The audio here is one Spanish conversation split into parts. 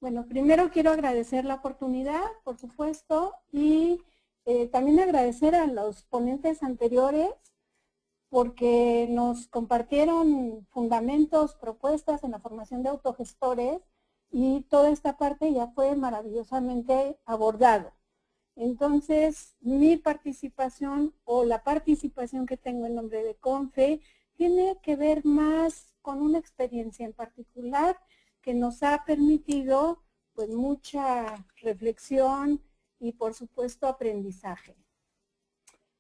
Bueno, primero quiero agradecer la oportunidad, por supuesto, y también agradecer a los ponentes anteriores porque nos compartieron fundamentos, propuestas en la formación de autogestores y toda esta parte ya fue maravillosamente abordado. Entonces, mi participación o la participación que tengo en nombre de CONFE tiene que ver más con una experiencia en particular que nos ha permitido pues mucha reflexión y por supuesto aprendizaje.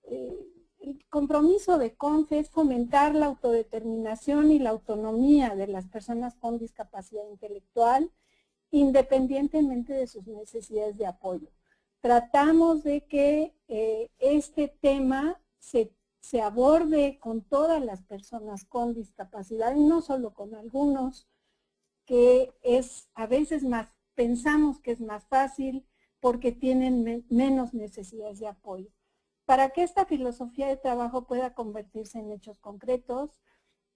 El compromiso de CONFE es fomentar la autodeterminación y la autonomía de las personas con discapacidad intelectual independientemente de sus necesidades de apoyo. Tratamos de que este tema se aborde con todas las personas con discapacidad y no solo con algunos, que es a veces más, pensamos que es más fácil porque tienen menos necesidades de apoyo. Para que esta filosofía de trabajo pueda convertirse en hechos concretos,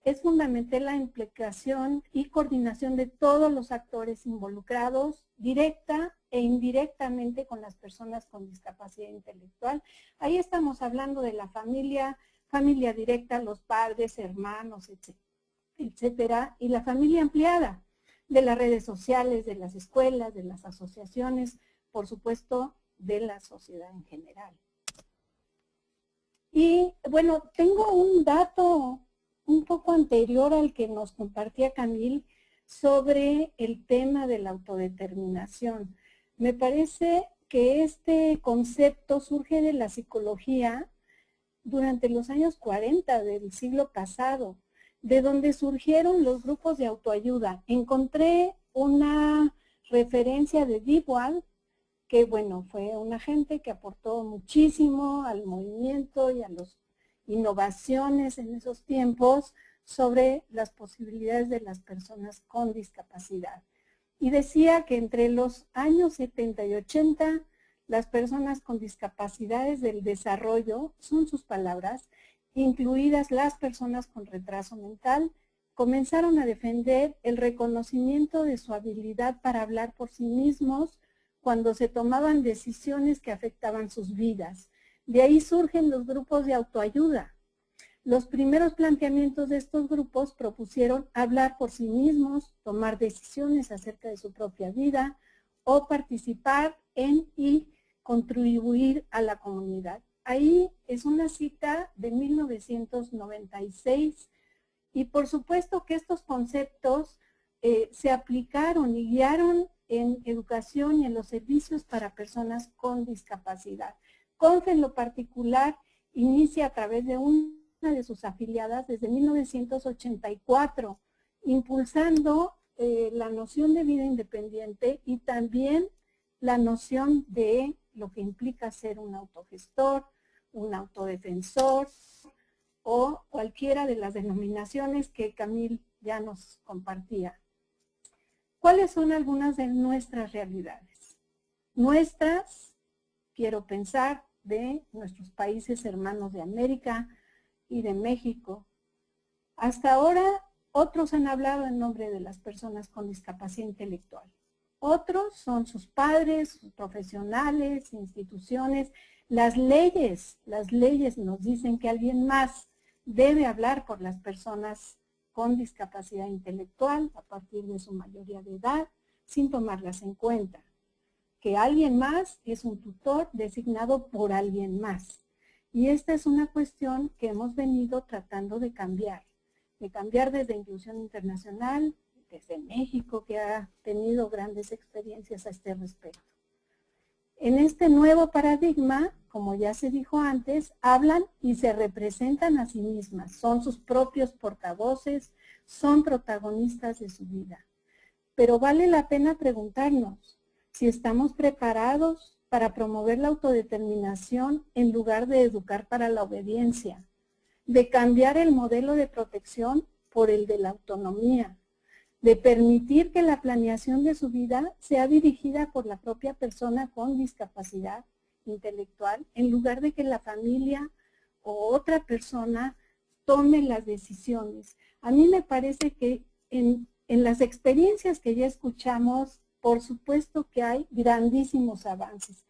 es fundamental la implicación y coordinación de todos los actores involucrados, directa e indirectamente con las personas con discapacidad intelectual. Ahí estamos hablando de la familia, familia directa, los padres, hermanos, etcétera, y la familia ampliada, de las redes sociales, de las escuelas, de las asociaciones, por supuesto, de la sociedad en general. Y bueno, tengo un dato un poco anterior al que nos compartía Camille sobre el tema de la autodeterminación. Me parece que este concepto surge de la psicología durante los años 40 del siglo pasado, de donde surgieron los grupos de autoayuda. Encontré una referencia de Dybwad, que bueno, fue una gente que aportó muchísimo al movimiento y a las innovaciones en esos tiempos sobre las posibilidades de las personas con discapacidad. Y decía que entre los años 70 y 80, las personas con discapacidades del desarrollo, son sus palabras, incluidas las personas con retraso mental, comenzaron a defender el reconocimiento de su habilidad para hablar por sí mismos cuando se tomaban decisiones que afectaban sus vidas. De ahí surgen los grupos de autoayuda. Los primeros planteamientos de estos grupos propusieron hablar por sí mismos, tomar decisiones acerca de su propia vida o participar en y contribuir a la comunidad. Ahí es una cita de 1996 y por supuesto que estos conceptos se aplicaron y guiaron en educación y en los servicios para personas con discapacidad. CONFE en lo particular inicia a través de una de sus afiliadas desde 1984, impulsando la noción de vida independiente y también la noción de lo que implica ser un autogestor, un autodefensor o cualquiera de las denominaciones que Camille ya nos compartía. ¿Cuáles son algunas de nuestras realidades? Nuestras, quiero pensar, de nuestros países hermanos de América y de México. Hasta ahora, otros han hablado en nombre de las personas con discapacidad intelectual. Otros son sus padres, sus profesionales, instituciones. Las leyes nos dicen que alguien más debe hablar por las personas con discapacidad intelectual a partir de su mayoría de edad, sin tomarlas en cuenta. Que alguien más es un tutor designado por alguien más. Y esta es una cuestión que hemos venido tratando de cambiar desde Inclusión Internacional, desde México, que ha tenido grandes experiencias a este respecto. En este nuevo paradigma, como ya se dijo antes, hablan y se representan a sí mismas, son sus propios portavoces, son protagonistas de su vida. Pero vale la pena preguntarnos si estamos preparados para promover la autodeterminación en lugar de educar para la obediencia, de cambiar el modelo de protección por el de la autonomía, de permitir que la planeación de su vida sea dirigida por la propia persona con discapacidad intelectual, en lugar de que la familia o otra persona tome las decisiones. A mí me parece que en las experiencias que ya escuchamos por supuesto que hay grandísimos avances.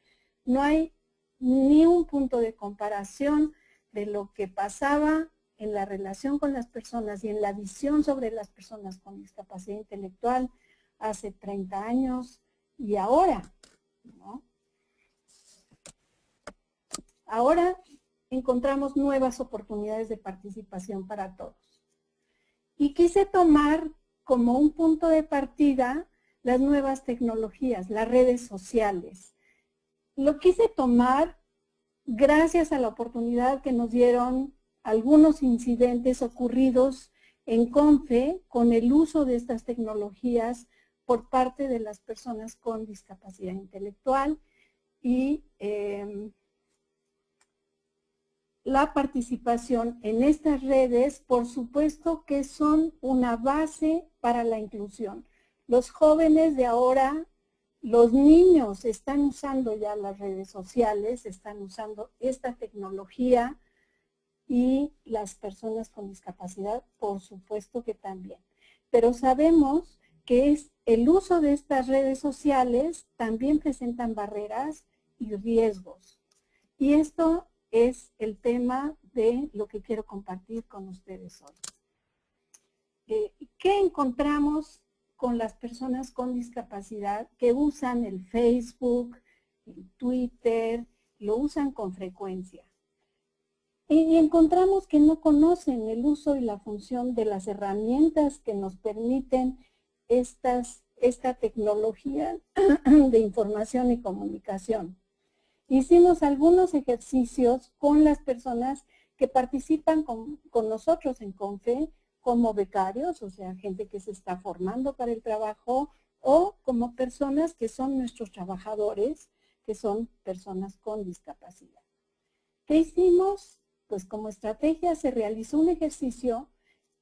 No hay ni un punto de comparación de lo que pasaba en la relación con las personas y en la visión sobre las personas con discapacidad intelectual hace 30 años y ahora, ¿no? Ahora encontramos nuevas oportunidades de participación para todos. Y quise tomar como un punto de partida las nuevas tecnologías, las redes sociales. Lo quise tomar gracias a la oportunidad que nos dieron algunos incidentes ocurridos en CONFE con el uso de estas tecnologías por parte de las personas con discapacidad intelectual y la participación en estas redes, por supuesto que son una base para la inclusión. Los jóvenes de ahora, los niños están usando ya las redes sociales, están usando esta tecnología y las personas con discapacidad, por supuesto que también. Pero sabemos que el uso de estas redes sociales también presentan barreras y riesgos. Y esto es el tema de lo que quiero compartir con ustedes hoy. ¿Qué encontramos con las personas con discapacidad que usan el Facebook, el Twitter, lo usan con frecuencia? Y encontramos que no conocen el uso y la función de las herramientas que nos permiten esta tecnología de información y comunicación. Hicimos algunos ejercicios con las personas que participan con nosotros en CONFE como becarios, o sea, gente que se está formando para el trabajo, o como personas que son nuestros trabajadores, que son personas con discapacidad. ¿Qué hicimos? Pues como estrategia se realizó un ejercicio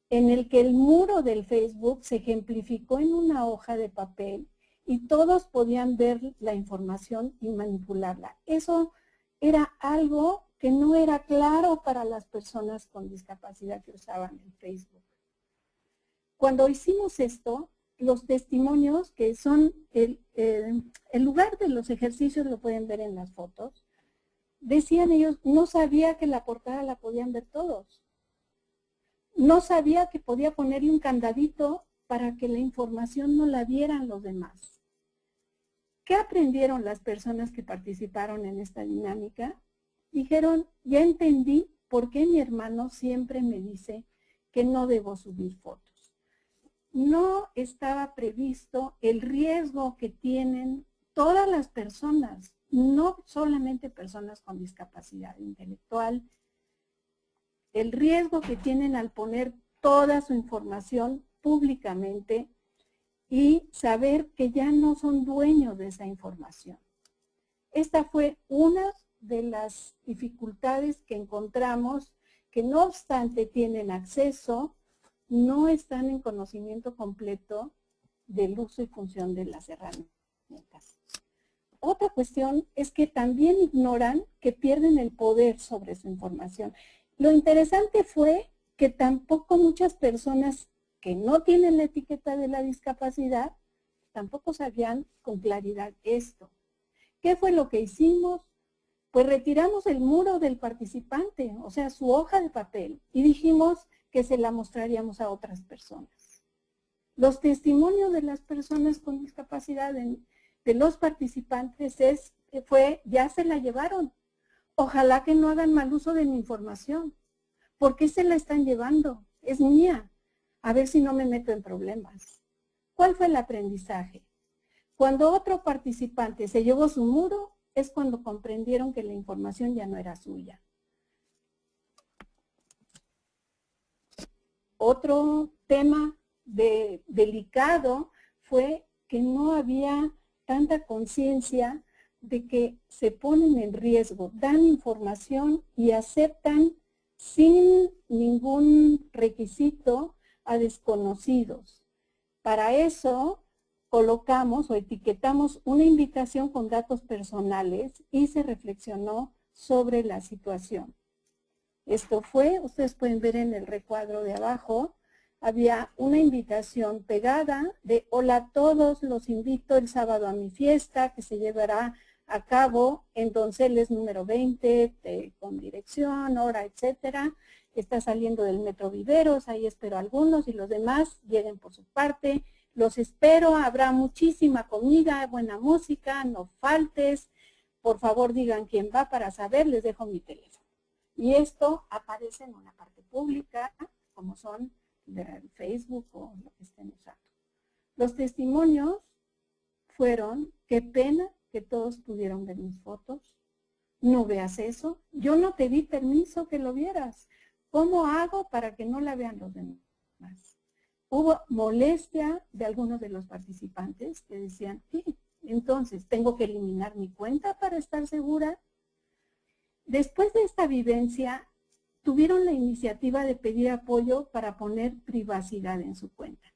en el que el muro del Facebook se ejemplificó en una hoja de papel y todos podían ver la información y manipularla. Eso era algo que no era claro para las personas con discapacidad que usaban el Facebook. Cuando hicimos esto, los testimonios, que son el lugar de los ejercicios, lo pueden ver en las fotos, decían ellos, no sabía que la portada la podían ver todos. No sabía que podía ponerle un candadito para que la información no la vieran los demás. ¿Qué aprendieron las personas que participaron en esta dinámica? Dijeron, ya entendí por qué mi hermano siempre me dice que no debo subir fotos. No estaba previsto el riesgo que tienen todas las personas, no solamente personas con discapacidad intelectual, el riesgo que tienen al poner toda su información públicamente y saber que ya no son dueños de esa información. Esta fue una de las dificultades que encontramos, que no obstante tienen acceso, no están en conocimiento completo del uso y función de las herramientas. Otra cuestión es que también ignoran que pierden el poder sobre su información. Lo interesante fue que tampoco muchas personas que no tienen la etiqueta de la discapacidad, tampoco sabían con claridad esto. ¿Qué fue lo que hicimos? Pues retiramos el muro del participante, o sea, su hoja de papel, y dijimos que se la mostraríamos a otras personas. Los testimonios de las personas con discapacidad de los participantes ya se la llevaron. Ojalá que no hagan mal uso de mi información. ¿Por qué se la están llevando? Es mía. A ver si no me meto en problemas. ¿Cuál fue el aprendizaje? Cuando otro participante se llevó su muro, es cuando comprendieron que la información ya no era suya. Otro tema delicado fue que no había tanta conciencia de que se ponen en riesgo, dan información y aceptan sin ningún requisito a desconocidos. Para eso colocamos o etiquetamos una invitación con datos personales y se reflexionó sobre la situación. Esto fue, ustedes pueden ver en el recuadro de abajo, había una invitación pegada de hola a todos, los invito el sábado a mi fiesta que se llevará a cabo en Donceles número 20, con dirección, hora, etcétera. Está saliendo del Metro Viveros, ahí espero a algunos y los demás lleguen por su parte. Los espero, habrá muchísima comida, buena música, no faltes. Por favor digan quién va para saber, les dejo mi teléfono. Y esto aparece en una parte pública, como son de Facebook o lo que estén usando. Los testimonios fueron, qué pena que todos pudieron ver mis fotos, no veas eso, yo no te di permiso que lo vieras, ¿cómo hago para que no la vean los demás? Hubo molestia de algunos de los participantes que decían, sí, entonces tengo que eliminar mi cuenta para estar segura. Después de esta vivencia, tuvieron la iniciativa de pedir apoyo para poner privacidad en su cuenta.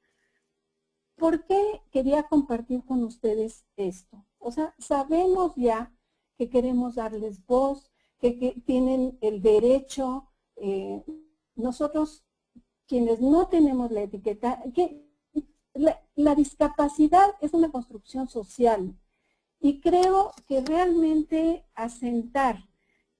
¿Por qué quería compartir con ustedes esto? O sea, sabemos ya que queremos darles voz, que tienen el derecho, nosotros quienes no tenemos la etiqueta, que la discapacidad es una construcción social y creo que realmente asentar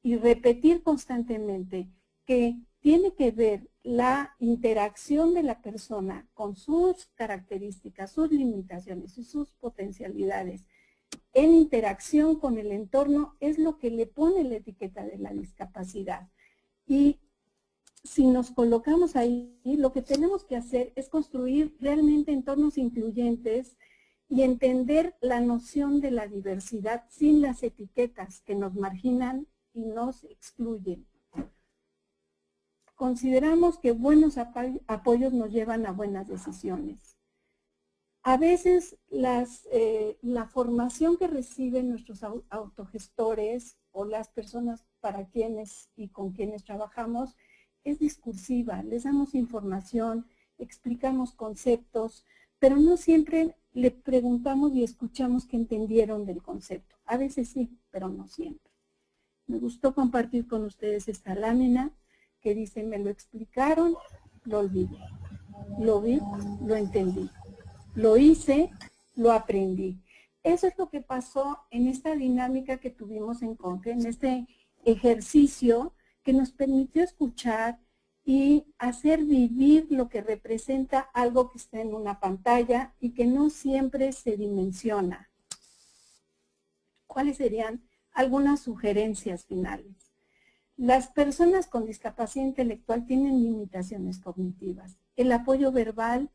y repetir constantemente que tiene que ver la interacción de la persona con sus características, sus limitaciones y sus potencialidades en interacción con el entorno es lo que le pone la etiqueta de la discapacidad. Y si nos colocamos ahí, lo que tenemos que hacer es construir realmente entornos incluyentes y entender la noción de la diversidad sin las etiquetas que nos marginan y nos excluyen. Consideramos que buenos apoyos nos llevan a buenas decisiones. A veces la formación que reciben nuestros autogestores o las personas para quienes y con quienes trabajamos es discursiva. Les damos información, explicamos conceptos, pero no siempre le preguntamos y escuchamos qué entendieron del concepto. A veces sí, pero no siempre. Me gustó compartir con ustedes esta lámina que dice, me lo explicaron, lo olvidé. Lo vi, lo entendí. Lo hice, lo aprendí. Eso es lo que pasó en esta dinámica que tuvimos en CONFE, en este ejercicio que nos permitió escuchar y hacer vivir lo que representa algo que está en una pantalla y que no siempre se dimensiona. ¿Cuáles serían algunas sugerencias finales? Las personas con discapacidad intelectual tienen limitaciones cognitivas. El apoyo verbal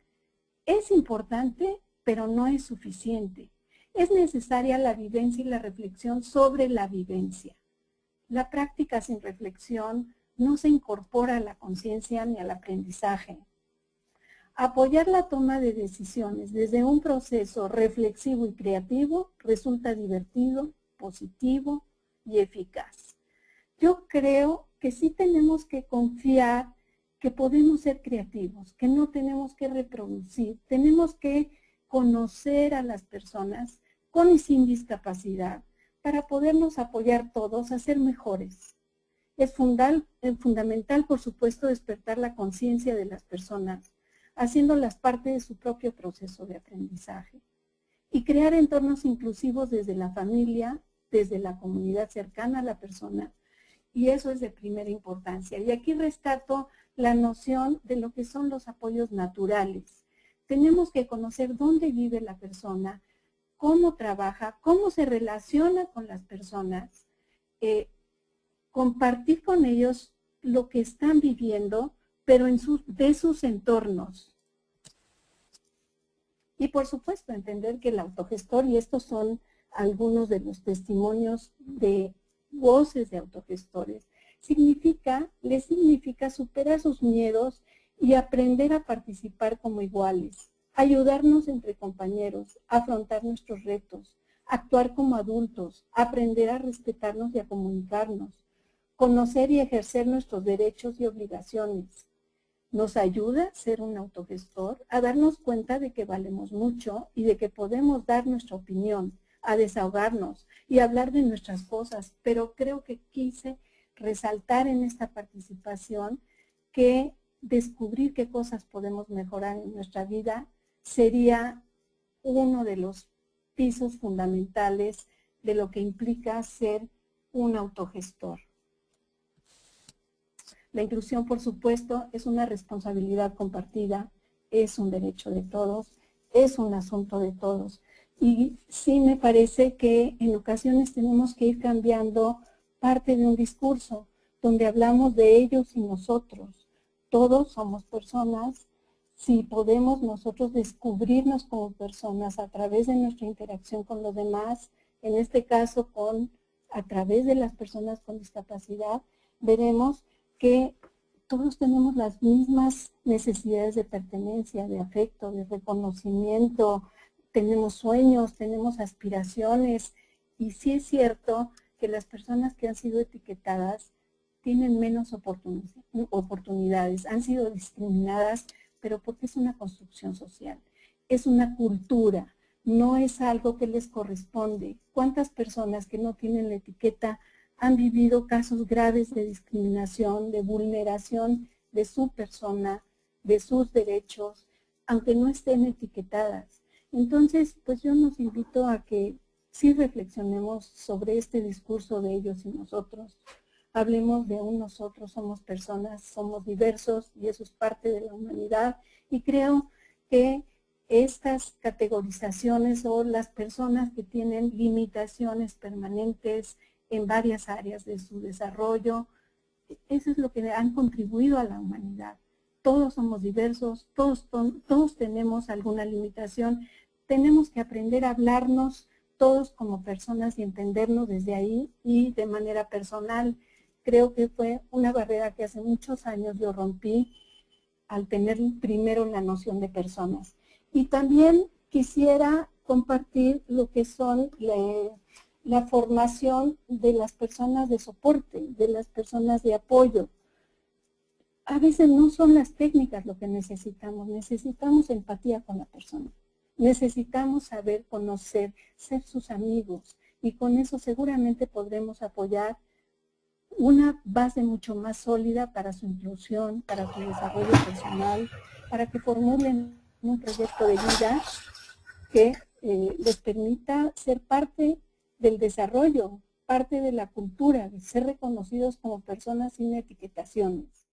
es importante, pero no es suficiente. Es necesaria la vivencia y la reflexión sobre la vivencia. La práctica sin reflexión no se incorpora a la conciencia ni al aprendizaje. Apoyar la toma de decisiones desde un proceso reflexivo y creativo resulta divertido, positivo y eficaz. Yo creo que sí tenemos que confiar que podemos ser creativos, que no tenemos que reproducir, tenemos que conocer a las personas con y sin discapacidad para podernos apoyar todos a ser mejores. Es fundamental, por supuesto, despertar la conciencia de las personas, haciéndolas parte de su propio proceso de aprendizaje y crear entornos inclusivos desde la familia, desde la comunidad cercana a la persona, y eso es de primera importancia. Y aquí rescato la noción de lo que son los apoyos naturales. Tenemos que conocer dónde vive la persona, cómo trabaja, cómo se relaciona con las personas, compartir con ellos lo que están viviendo, pero de sus entornos. Y por supuesto entender que el autogestor, y estos son algunos de los testimonios de voces de autogestores, les significa superar sus miedos y aprender a participar como iguales, ayudarnos entre compañeros, afrontar nuestros retos, actuar como adultos, aprender a respetarnos y a comunicarnos, conocer y ejercer nuestros derechos y obligaciones. Nos ayuda a ser un autogestor, a darnos cuenta de que valemos mucho y de que podemos dar nuestra opinión, a desahogarnos y hablar de nuestras cosas, pero creo que quise resaltar en esta participación que descubrir qué cosas podemos mejorar en nuestra vida sería uno de los pisos fundamentales de lo que implica ser un autogestor. La inclusión, por supuesto, es una responsabilidad compartida, es un derecho de todos, es un asunto de todos. Y sí me parece que en ocasiones tenemos que ir cambiando parte de un discurso donde hablamos de ellos y nosotros. Todos somos personas. Si podemos nosotros descubrirnos como personas a través de nuestra interacción con los demás, en este caso a través de las personas con discapacidad, veremos que todos tenemos las mismas necesidades de pertenencia, de afecto, de reconocimiento, tenemos sueños, tenemos aspiraciones, y sí es cierto que las personas que han sido etiquetadas tienen menos oportunidades, han sido discriminadas, pero porque es una construcción social, es una cultura, no es algo que les corresponde. ¿Cuántas personas que no tienen la etiqueta han vivido casos graves de discriminación, de vulneración de su persona, de sus derechos, aunque no estén etiquetadas? Entonces, pues yo nos invito a que sí reflexionemos sobre este discurso de ellos y nosotros. Hablemos de un nosotros, somos personas, somos diversos y eso es parte de la humanidad. Y creo que estas categorizaciones o las personas que tienen limitaciones permanentes en varias áreas de su desarrollo, eso es lo que han contribuido a la humanidad. Todos somos diversos, todos tenemos alguna limitación, tenemos que aprender a hablarnos todos como personas y entendernos desde ahí y de manera personal. Creo que fue una barrera que hace muchos años yo rompí al tener primero la noción de personas. Y también quisiera compartir lo que son la formación de las personas de soporte, de las personas de apoyo. A veces no son las técnicas lo que necesitamos empatía con la persona. Necesitamos saber conocer, ser sus amigos, y con eso seguramente podremos apoyar una base mucho más sólida para su inclusión, para su desarrollo personal, para que formulen un proyecto de vida que les permita ser parte del desarrollo, parte de la cultura, de ser reconocidos como personas sin etiquetaciones.